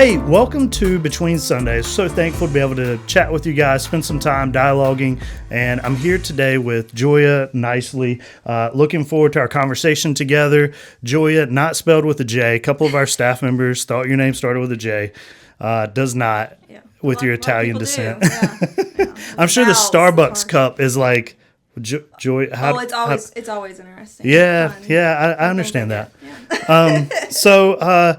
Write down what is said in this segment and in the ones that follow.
Hey, welcome to Between Sundays. So thankful to be able to chat with you guys, spend some time dialoguing, and I'm here today with Gioia Nicely. Looking forward to our conversation together. Gioia, not spelled with a J. A couple of our staff members thought your name started with a J. Does not, with your Italian descent. Yeah. I'm sure the Starbucks cup is like Joy. It's always interesting. Yeah, Fun. I understand that. Yeah.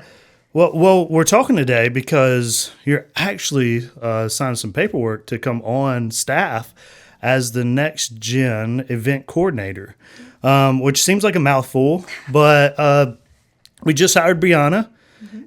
Well, we're talking today because you're actually signing some paperwork to come on staff as the Next Gen event coordinator, which seems like a mouthful, but we just hired Brianna.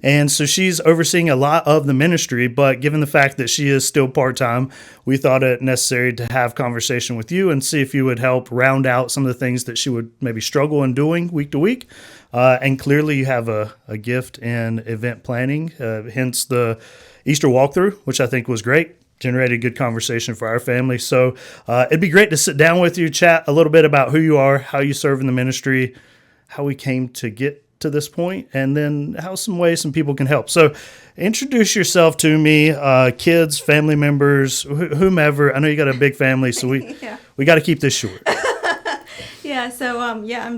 And so she's overseeing a lot of the ministry, but given the fact that she is still part-time, we thought it necessary to have conversation with you and see if you would help round out some of the things that she would maybe struggle in doing week to week. And clearly you have a gift in event planning, hence the Easter walkthrough, which I think was great. Generated good conversation for our family. So it'd be great to sit down with you, chat a little bit about who you are, how you serve in the ministry, how we came to get to this point, and then how some ways some people can help. So introduce yourself to me, kids, family members, whomever. I know you got a big family, so we got to keep this short. I'm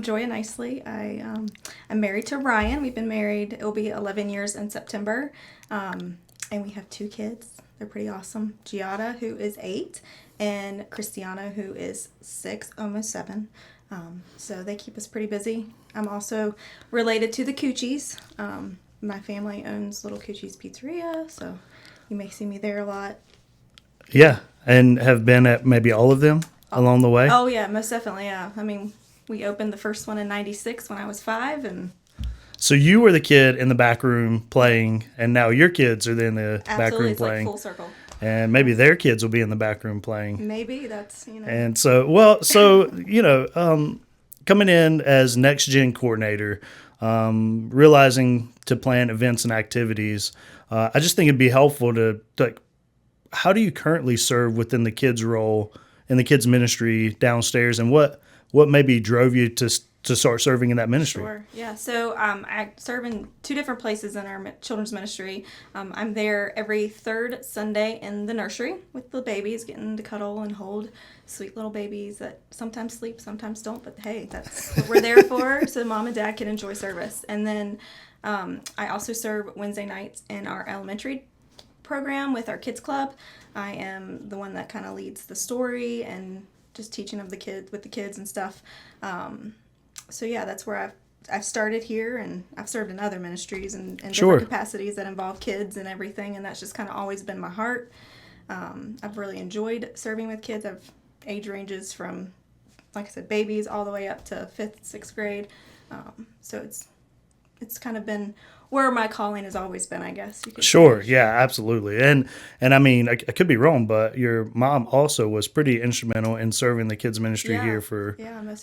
Gioia Nicely. I'm married to Ryan. We've been married, it'll be 11 years in September. And we have 2 kids. They're pretty awesome. Gioia, who is 8, and Christiana, who is 6, almost 7. So they keep us pretty busy. I'm also related to the Coochies. My family owns Little Coochies Pizzeria, so you may see me there a lot. Yeah, and have been at maybe all of them along the way? Oh, yeah, most definitely, yeah. I mean, we opened the first one in 96 when I was 5, and... So you were the kid in the back room playing, and now your kids are in the back room it's playing. Like full circle. And maybe their kids will be in the back room playing. Maybe, that's, And so, coming in as Next Gen coordinator, realizing to plan events and activities, I just think it'd be helpful to how do you currently serve within the kids' role in the kids' ministry downstairs, and what maybe drove you to start serving in that ministry? Sure. Yeah. So I serve in 2 different places in our children's ministry. I'm there every 3rd Sunday in the nursery with the babies, getting to cuddle and hold sweet little babies that sometimes sleep, sometimes don't. But hey, that's what we're there for, so mom and dad can enjoy service. And then I also serve Wednesday nights in our elementary program with our kids club. I am the one that kind of leads the story and just teaching of the kids with the kids and stuff. So yeah, that's where I've started here, and I've served in other ministries and different capacities that involve kids and everything, and that's just kind of always been my heart. I've really enjoyed serving with kids. I've age ranges from, like I said, babies all the way up to 5th, 6th grade. So it's kind of been where my calling has always been, I guess. Sure, yeah, absolutely. And I mean, I could be wrong, but your mom also was pretty instrumental in serving the kids ministry here for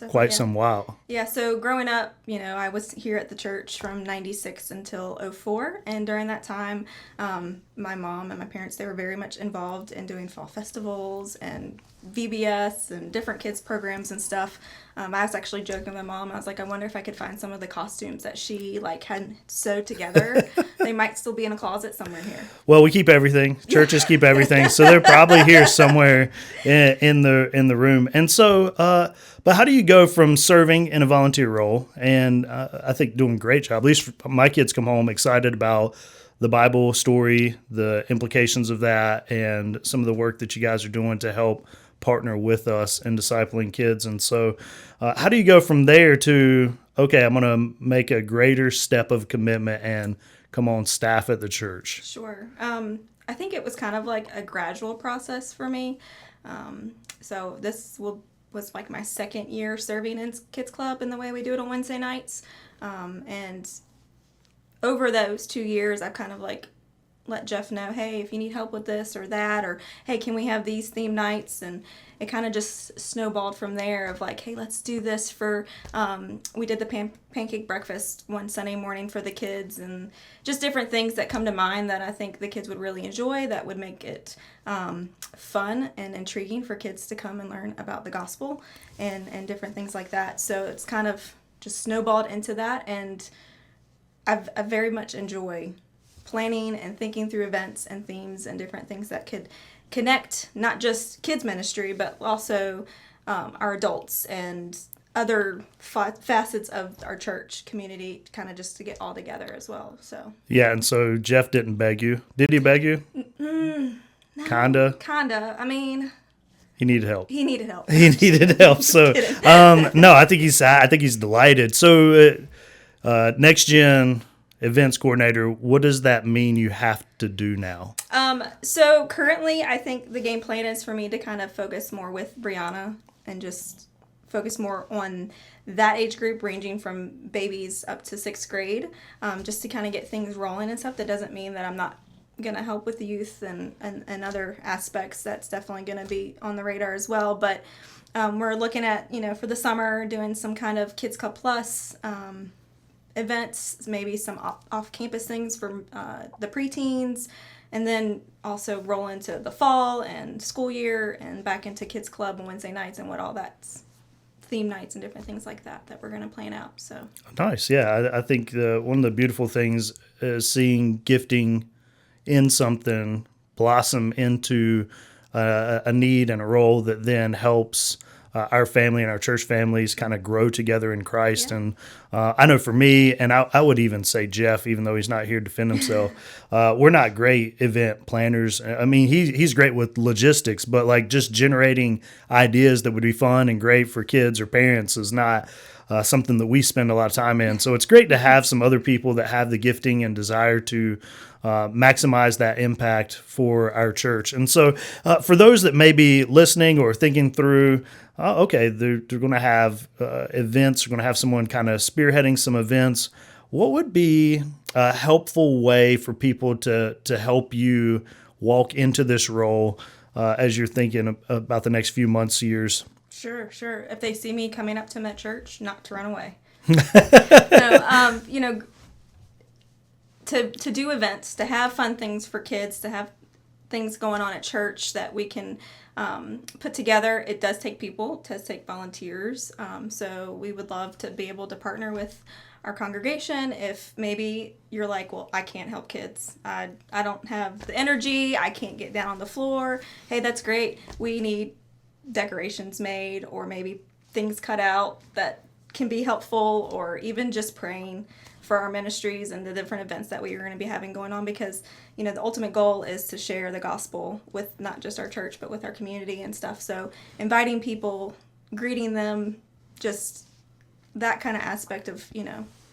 quite some while. Yeah, so growing up, I was here at the church from 96 until 04, and during that time, my mom and my parents, they were very much involved in doing fall festivals and VBS and different kids programs and stuff. I was actually joking with my mom. I was like, I wonder if I could find some of the costumes that she had sewed together. They might still be in a closet somewhere here. Well, we keep everything. Churches keep everything, so they're probably here somewhere in the room. And so, but how do you go from serving in a volunteer role and I think doing a great job? At least my kids come home excited about the Bible story, the implications of that, and some of the work that you guys are doing to help partner with us in discipling kids. And so how do you go from there to, okay, I'm going to make a greater step of commitment and come on staff at the church? Sure. I think it was kind of like a gradual process for me. So this was like my 2nd year serving in Kids Club in the way we do it on Wednesday nights. And over those 2 years, I've kind of let Jeff know, hey, if you need help with this or that, or hey, can we have these theme nights? And it kind of just snowballed from there of hey, let's do this for, we did the pancake breakfast one Sunday morning for the kids, and just different things that come to mind that I think the kids would really enjoy, that would make it fun and intriguing for kids to come and learn about the gospel and different things like that. So it's kind of just snowballed into that, and I very much enjoy planning and thinking through events and themes and different things that could connect not just kids ministry, but also our adults and other facets of our church community, kind of just to get all together as well. So Yeah, and so Jeff didn't beg you. Did he beg you? no, Kinda. kinda. I mean, He needed help. he needed help. He needed help. So, no, I think he's delighted. So, next gen events coordinator, what does that mean you have to do now? So currently, I think the game plan is for me to kind of focus more with Brianna and just focus more on that age group, ranging from babies up to 6th grade, just to kind of get things rolling and stuff. That doesn't mean that I'm not going to help with the youth and other aspects. That's definitely going to be on the radar as well. But we're looking at, for the summer, doing some kind of Kids Club Plus events, maybe some off-campus things for the preteens, and then also roll into the fall and school year and back into Kids Club on Wednesday nights and what all that's theme nights and different things like that we're going to plan out. So Nice. Yeah, I think one of the beautiful things is seeing gifting in something blossom into a need and a role that then helps our family and our church families kind of grow together in Christ. Yeah. And I know for me, and I would even say Jeff, even though he's not here to defend himself, we're not great event planners. I mean, he's great with logistics, but like just generating ideas that would be fun and great for kids or parents is not something that we spend a lot of time in. So it's great to have some other people that have the gifting and desire to maximize that impact for our church. And so for those that may be listening or thinking through, okay, they're going to have events, we're going to have someone kind of spearheading some events, what would be a helpful way for people to help you walk into this role as you're thinking about the next few months, years? Sure. If they see me coming up to them at church, not to run away. So, to do events, to have fun things for kids, to have things going on at church that we can put together. It does take people, it does take volunteers. So we would love to be able to partner with our congregation. If maybe you're like, well, I can't help kids. I don't have the energy. I can't get down on the floor. Hey, that's great. We need decorations made, or maybe things cut out that can be helpful, or even just praying for our ministries and the different events that we are going to be having going on, because the ultimate goal is to share the gospel with not just our church but with our community and stuff. So inviting people, greeting them, just that kind of aspect of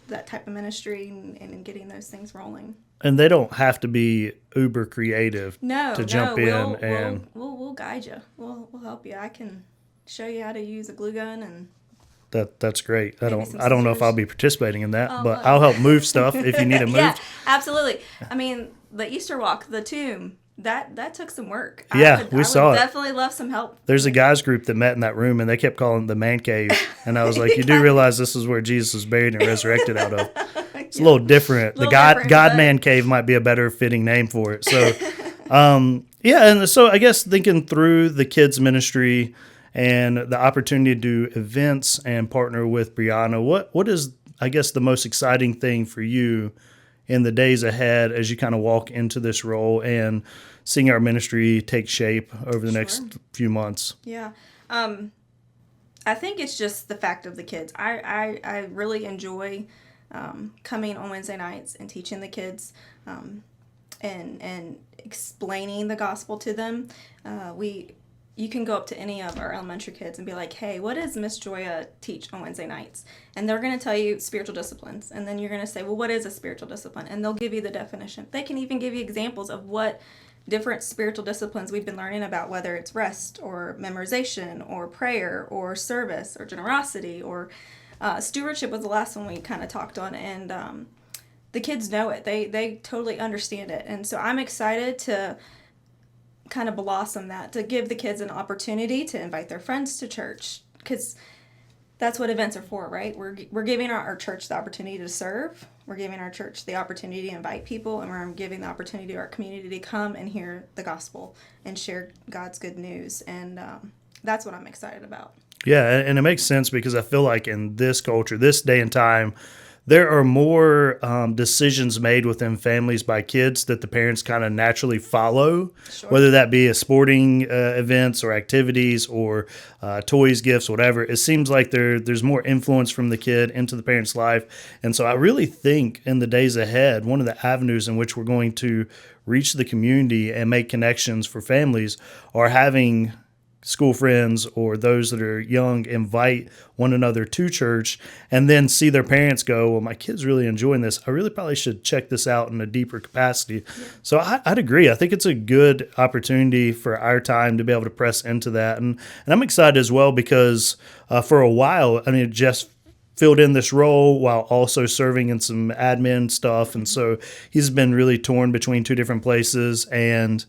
that type of ministry and getting those things rolling. And they don't have to be uber creative to jump in. We'll guide you. We'll help you. I can show you how to use a glue gun, and that's great. I don't know if I'll be participating in that, but well. I'll help move stuff if you need it moved. Yeah, absolutely. I mean, the Easter walk, the tomb, that took some work. Yeah, we saw it. Definitely love some help. There's a guys group that met in that room, and they kept calling it the man cave. And I was like, you do realize this is where Jesus was buried and resurrected out of. It's a little different. The God man cave might be a better fitting name for it. So, and so I guess thinking through the kids ministry and the opportunity to do events and partner with Brianna, what is, I guess, the most exciting thing for you in the days ahead as you kind of walk into this role and seeing our ministry take shape over the next few months? Yeah. I think it's just the fact of the kids. I really enjoy coming on Wednesday nights and teaching the kids and explaining the gospel to them. You can go up to any of our elementary kids and be like, hey, what does Miss Gioia teach on Wednesday nights? And they're going to tell you spiritual disciplines. And then you're going to say, well, what is a spiritual discipline? And they'll give you the definition. They can even give you examples of what different spiritual disciplines we've been learning about, whether it's rest or memorization or prayer or service or generosity or stewardship was the last one we kind of talked on. And the kids know it. They totally understand it. And so I'm excited to kind of blossom that, to give the kids an opportunity to invite their friends to church, because that's what events are for, right? We're giving our church the opportunity to serve. We're giving our church the opportunity to invite people, and we're giving the opportunity to our community to come and hear the gospel and share God's good news. And that's what I'm excited about. Yeah, and it makes sense because I feel like in this culture, this day and time, there are more decisions made within families by kids that the parents kind of naturally follow, Sure. whether that be a sporting events or activities or toys, gifts, whatever. It seems like there's more influence from the kid into the parent's life. And so I really think in the days ahead, one of the avenues in which we're going to reach the community and make connections for families are having school friends or those that are young invite one another to church and then see their parents go, well, my kid's really enjoying this. I really probably should check this out in a deeper capacity. Yeah. So I'd agree. I think it's a good opportunity for our time to be able to press into that. And I'm excited as well because for a while, I mean, Jess filled in this role while also serving in some admin stuff. And so he's been really torn between two different places. And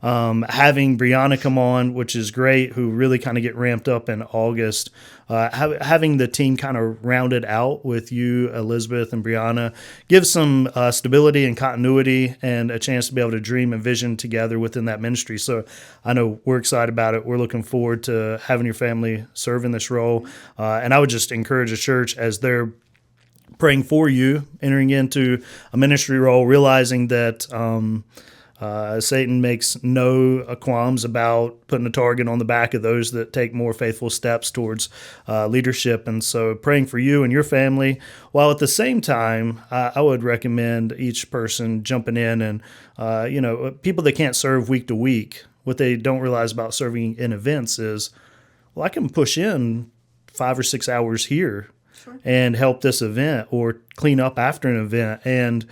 having Brianna come on, which is great, who really kind of get ramped up in August. Having the team kind of rounded out with you, Elizabeth, and Brianna gives some stability and continuity and a chance to be able to dream and vision together within that ministry. So I know we're excited about it. We're looking forward to having your family serve in this role. And I would just encourage the church as they're praying for you, entering into a ministry role, realizing that Satan makes no qualms about putting a target on the back of those that take more faithful steps towards leadership. And so praying for you and your family, while at the same time, I would recommend each person jumping in and, people that can't serve week to week, what they don't realize about serving in events is, well, I can push in 5 or 6 hours here. Sure. And help this event or clean up after an event. And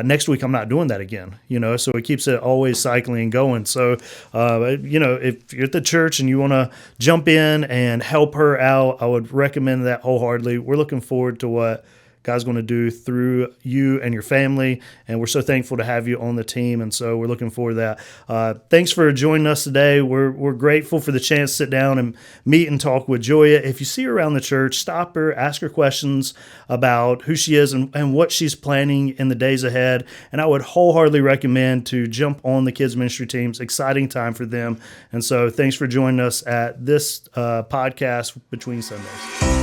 next week, I'm not doing that again, so it keeps it always cycling and going. So, if you're at the church and you want to jump in and help her out, I would recommend that wholeheartedly. We're looking forward to what God's going to do through you and your family. And we're so thankful to have you on the team. And so we're looking forward to that. Thanks for joining us today. We're grateful for the chance to sit down and meet and talk with Gioia. If you see her around the church, stop her, ask her questions about who she is and what she's planning in the days ahead. And I would wholeheartedly recommend to jump on the kids ministry teams. Exciting time for them. And so thanks for joining us at this podcast between Sundays.